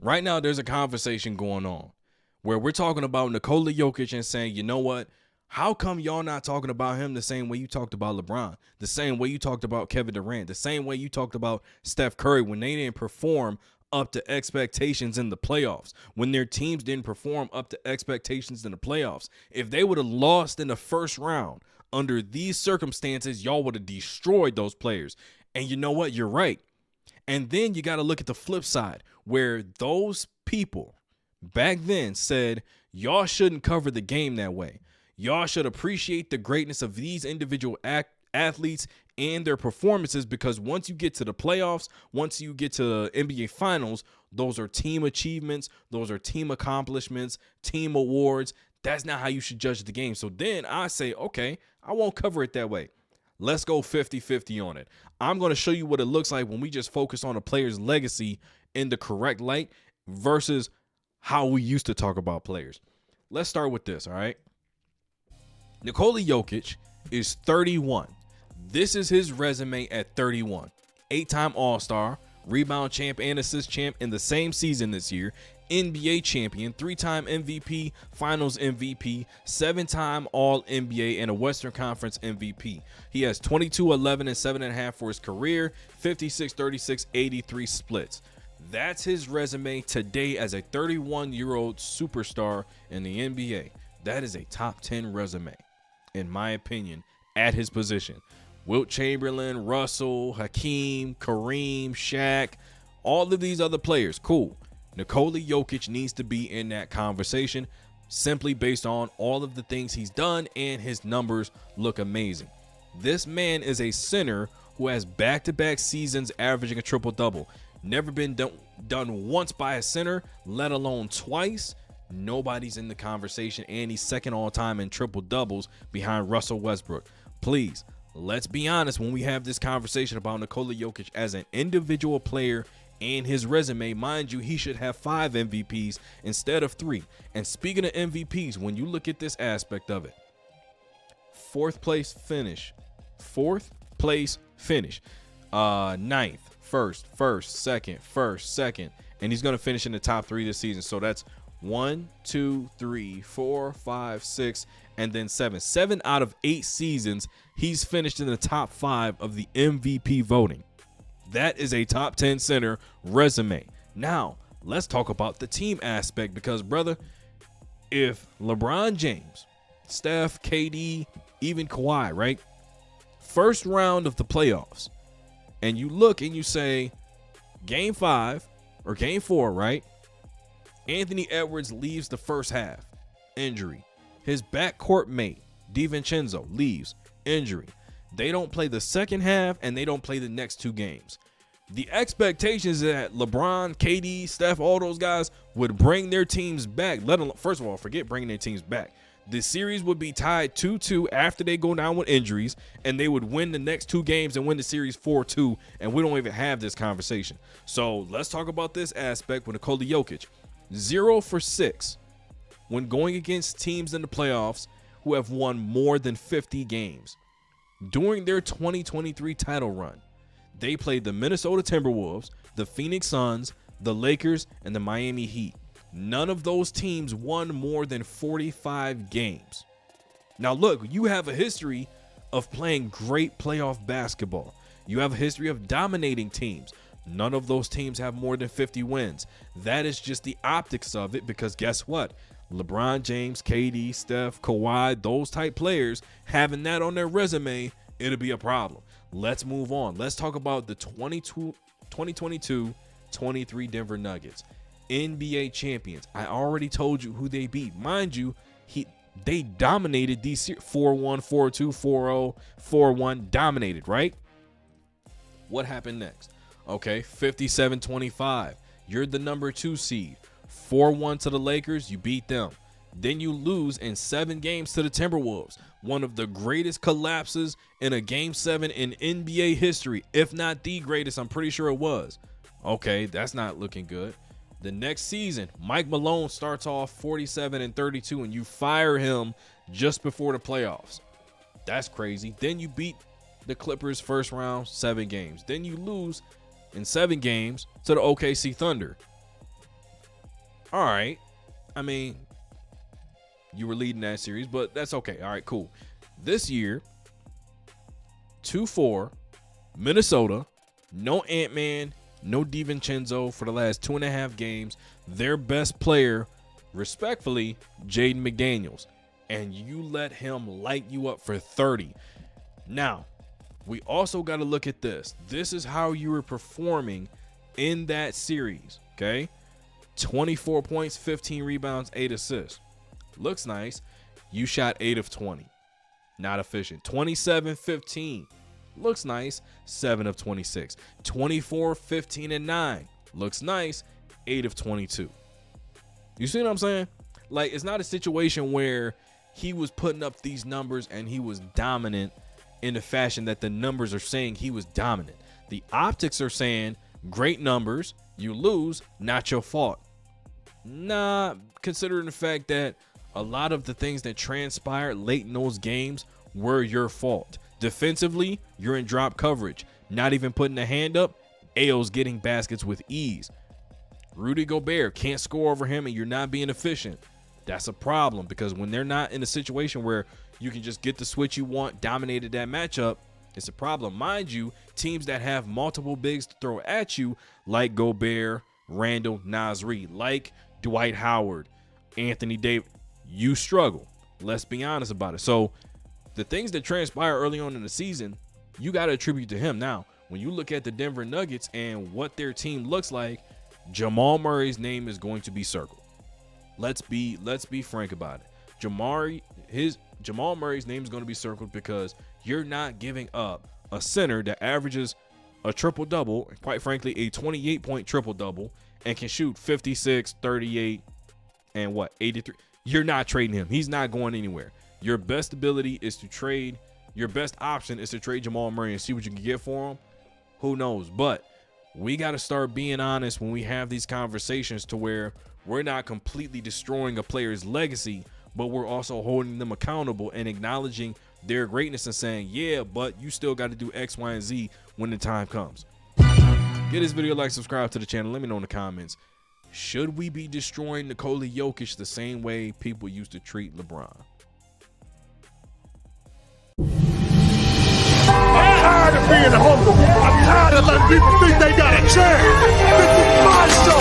Right now, there's a conversation going on where we're talking about Nikola Jokic and saying, you know what? How come y'all not talking about him the same way you talked about LeBron, the same way you talked about Kevin Durant, the same way you talked about Steph Curry when they didn't perform up to expectations in the playoffs, when their teams didn't perform up to expectations in the playoffs? If they would have lost in the first round under these circumstances, y'all would have destroyed those players. And you know what? You're right. And then you got to look at the flip side where those people back then said, y'all shouldn't cover the game that way. Y'all should appreciate the greatness of these individual athletes and their performances, because once you get to the playoffs, once you get to the NBA Finals, those are team achievements. Those are team accomplishments, team awards. That's not how you should judge the game. So then I say, okay, I won't cover it that way. Let's go 50-50 on it. I'm going to show you what it looks like when we just focus on a player's legacy in the correct light versus how we used to talk about players. Let's start with this, all right? Nikola Jokic is 31. This is his resume at 31. 8-time All-Star, rebound champ and assist champ in the same season this year, NBA champion, 3-time MVP, Finals MVP, 7-time All-NBA, and a Western Conference MVP. He has 22, 11, and 7.5 for his career, 56, 36, 83 splits. That's his resume today as a 31-year-old superstar in the NBA. That is a top 10 resume, in my opinion, at his position. Wilt Chamberlain, Russell, Hakeem, Kareem, Shaq, all of these other players, cool. Nikola Jokic needs to be in that conversation simply based on all of the things he's done, and his numbers look amazing. This man is a center who has back-to-back seasons averaging a triple-double. Never been done once by a center, let alone twice. Nobody's in the conversation, and he's second all-time in triple-doubles behind Russell Westbrook. Please, let's be honest when we have this conversation about Nikola Jokic as an individual player and his resume. Mind you, he should have 5 MVPs instead of 3. And speaking of MVPs, when you look at this aspect of it, fourth place finish, ninth, first, second, and he's going to finish in the top 3 this season. So that's 1, 2, 3, 4, 5, 6, and then 7. 7 out of 8 seasons, he's finished in the top 5 of the MVP voting. That is a top 10 center resume. Now, let's talk about the team aspect, because, brother, if LeBron James, Steph, KD, even Kawhi, right? First round of the playoffs, and you look and you say, game 5 or game 4, right? Anthony Edwards leaves the first half, injury. His backcourt mate, DiVincenzo, leaves, injury. They don't play the second half, and they don't play the next 2 games. The expectations that LeBron, KD, Steph, all those guys would bring their teams back. First of all, forget bringing their teams back. The series would be tied 2-2 after they go down with injuries, and they would win the next 2 games and win the series 4-2, and we don't even have this conversation. So let's talk about this aspect with Nikola Jokic. 0 for 6 when going against teams in the playoffs who have won more than 50 games. During their 2023 title run, they played the Minnesota Timberwolves, the Phoenix Suns, the Lakers, and the Miami Heat. None of those teams won more than 45 games. Now look, you have a history of playing great playoff basketball. You have a history of dominating teams. None of those teams have more than 50 wins. That is just the optics of it, because guess what? LeBron James, KD, Steph, Kawhi, those type players, having that on their resume, it'll be a problem. Let's move on. Let's talk about the 2022-23 Denver Nuggets. NBA champions. I already told you who they beat. Mind you, they dominated these 4-1, 4-2, 4-0, 4-1, dominated, right? What happened next? Okay, 57-25. You're the number 2 seed. 4-1 to the Lakers, you beat them. Then you lose in 7 games to the Timberwolves. One of the greatest collapses in a Game 7 in NBA history, if not the greatest. I'm pretty sure it was. Okay, that's not looking good. The next season, Mike Malone starts off 47-32, and you fire him just before the playoffs. That's crazy. Then you beat the Clippers first round, 7 games. Then you lose in 7 games to the OKC Thunder. All right. I mean, you were leading that series, but that's okay. All right, cool. This year, 2-4, Minnesota, no Ant-Man, no DiVincenzo for the last 2.5 games. Their best player, respectfully, Jaden McDaniels. And you let him light you up for 30. Now, we also got to look at this. This is how you were performing in that series, okay? 24 points, 15 rebounds, 8 assists. Looks nice. You shot 8 of 20. Not efficient. 27-15. Looks nice. 7 of 26. 24, 15, and 9. Looks nice. 8 of 22. You see what I'm saying? Like, it's not a situation where he was putting up these numbers and he was dominant in the fashion that the numbers are saying he was dominant. The optics are saying great numbers, you lose, not your fault. Nah, considering the fact that a lot of the things that transpired late in those games were your fault. Defensively, you're in drop coverage, not even putting a hand up. Ayo's getting baskets with ease. Rudy Gobert can't score over him and you're not being efficient. That's a problem, because when they're not in a situation where you can just get the switch you want, dominated that matchup, it's a problem. Mind you, teams that have multiple bigs to throw at you, like Gobert, Randall, Naz Reid, like Dwight Howard, Anthony Davis, you struggle. Let's be honest about it. So the things that transpire early on in the season, you got to attribute to him. Now, when you look at the Denver Nuggets and what their team looks like, Jamal Murray's name is going to be circled. Let's be frank about it. Jamal Murray's name is going to be circled because you're not giving up a center that averages a triple-double, quite frankly, a 28-point triple-double, and can shoot 56, 38, and 83. You're not trading him. He's not going anywhere. Your best ability is to trade. Your best option is to trade Jamal Murray and see what you can get for him. Who knows? But we got to start being honest when we have these conversations, to where we're not completely destroying a player's legacy, but we're also holding them accountable and acknowledging their greatness and saying, yeah, but you still got to do X, Y, and Z when the time comes. Give this video a like, subscribe to the channel. Let me know in the comments. Should we be destroying Nikola Jokic the same way people used to treat LeBron? I'm tired of being humble. I'm tired of letting people think they got a chance. This is my show.